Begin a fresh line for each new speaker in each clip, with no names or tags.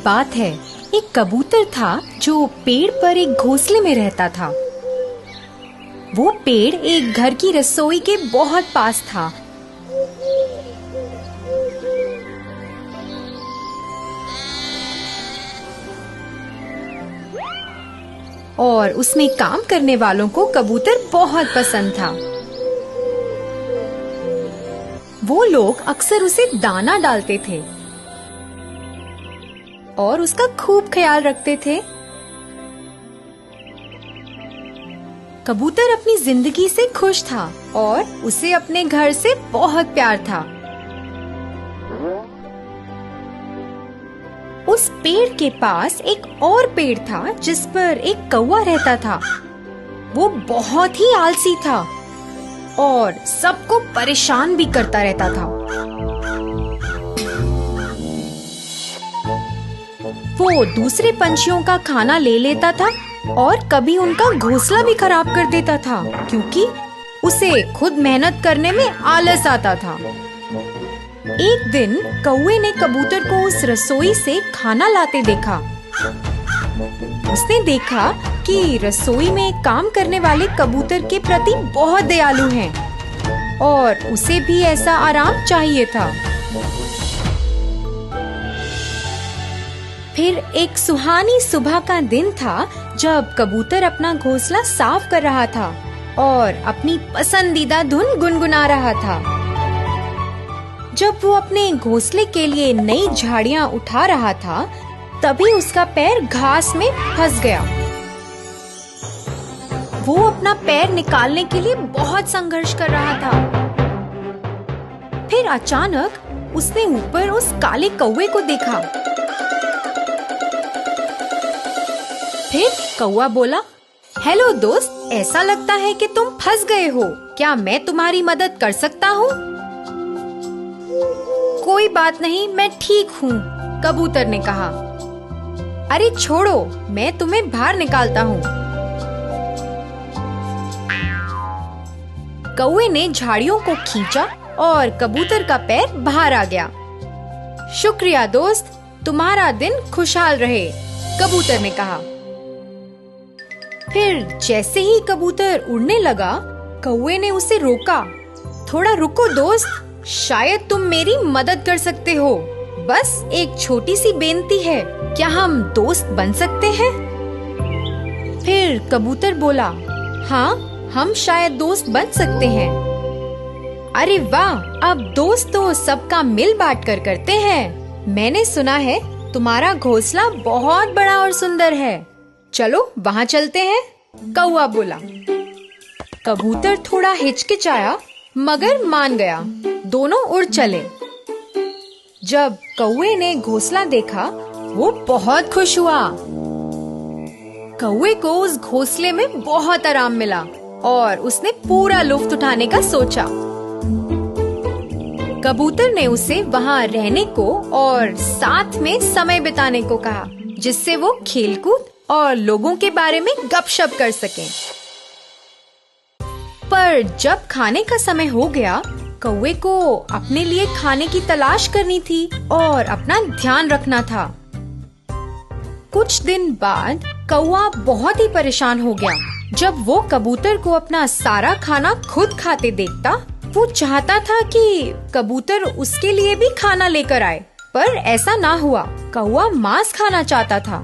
बात है, एक कबूतर था जो पेड़ पर एक घोंसले में रहता था। वो पेड़ एक घर की रसोई के बहुत पास था। और उसमें काम करने वालों को कबूतर बहुत पसंद था। वो लोग अक्सर उसे दाना डालते थे और उसका खूब ख्याल रखते थे। कबूतर अपनी जिंदगी से खुश था और उसे अपने घर से बहुत प्यार था। उस पेड़ के पास एक और पेड़ था जिस पर एक कौवा रहता था। वो बहुत ही आलसी था और सबको परेशान भी करता रहता था। वो दूसरे पंछियों का खाना ले लेता था और कभी उनका घोंसला भी खराब कर देता था, क्योंकि उसे खुद मेहनत करने में आलस आता था। एक दिन कौवे ने कबूतर को उस रसोई से खाना लाते देखा। उसने देखा कि रसोई में काम करने वाले कबूतर के प्रति बहुत दयालु हैं और उसे भी ऐसा आराम चाहिए था। फिर एक सुहानी सुबह का दिन था जब कबूतर अपना घोंसला साफ कर रहा था और अपनी पसंदीदा धुन गुनगुना रहा था। जब वो अपने घोंसले के लिए नई झाड़ियां उठा रहा था, तभी उसका पैर घास में फंस गया। वो अपना पैर निकालने के लिए बहुत संघर्ष कर रहा था। फिर अचानक उसने ऊपर उस काले कौवे को देखा। फिर कौवा बोला, हेलो दोस्त, ऐसा लगता है कि तुम फंस गए हो। क्या मैं तुम्हारी मदद कर सकता हूँ? कोई बात नहीं, मैं ठीक हूँ, कबूतर ने कहा। अरे छोड़ो, मैं तुम्हें बाहर निकालता हूँ। कौवे ने झाड़ियों को खींचा और कबूतर का पैर बाहर आ गया। शुक्रिया दोस्त, तुम्हारा दिन खुशहाल रहे, कबूतर ने कहा। फिर जैसे ही कबूतर उड़ने लगा, कौवे ने उसे रोका। थोड़ा रुको दोस्त, शायद तुम मेरी मदद कर सकते हो। बस एक छोटी सी बेनती है, क्या हम दोस्त बन सकते हैं? फिर कबूतर बोला, हाँ, हम शायद दोस्त बन सकते हैं। अरे वाह, अब दोस्त तो सबका मिल बांट कर करते हैं। मैंने सुना है तुम्हारा घोंसला बहुत बड़ा और सुंदर है। चलो वहाँ चलते हैं, कौवा बोला। कबूतर थोड़ा हिचकिचाया मगर मान गया। दोनों उड़ चले। जब कौवे ने घोंसला देखा, वो बहुत खुश हुआ। कौवे को उस घोंसले में बहुत आराम मिला और उसने पूरा लुत्फ उठाने का सोचा। कबूतर ने उसे वहाँ रहने को और साथ में समय बिताने को कहा, जिससे वो खेलकूद और लोगों के बारे में गपशप कर सकें। पर जब खाने का समय हो गया, कौवे को अपने लिए खाने की तलाश करनी थी और अपना ध्यान रखना था। कुछ दिन बाद कौवा बहुत ही परेशान हो गया। जब वो कबूतर को अपना सारा खाना खुद खाते देखता, वो चाहता था कि कबूतर उसके लिए भी खाना लेकर आए, पर ऐसा ना हुआ। कौवा मांस खाना चाहता था,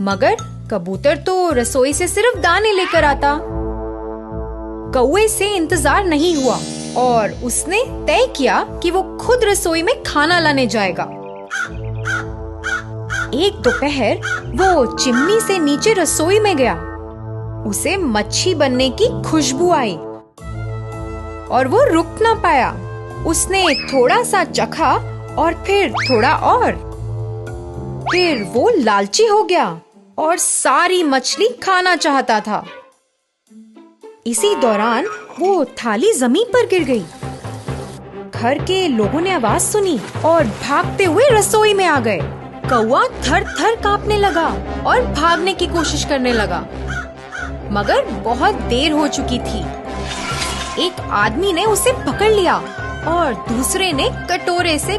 मगर कबूतर तो रसोई से सिर्फ दाने लेकर आता। कौवे से इंतजार नहीं हुआ और उसने तय किया कि वो खुद रसोई में खाना लाने जाएगा। एक दोपहर वो चिमनी से नीचे रसोई में गया। उसे मच्छी बनने की खुशबू आई और वो रुक ना पाया। उसने थोड़ा सा चखा और फिर थोड़ा और। फिर वो लालची हो गया और सारी मछली खाना चाहता था। इसी दौरान वो थाली जमीन पर गिर गई। घर के लोगों ने आवाज सुनी और भागते हुए रसोई में आ गए। कौवा थर थर कांपने लगा और भागने की कोशिश करने लगा, मगर बहुत देर हो चुकी थी। एक आदमी ने उसे पकड़ लिया और दूसरे ने कटोरे से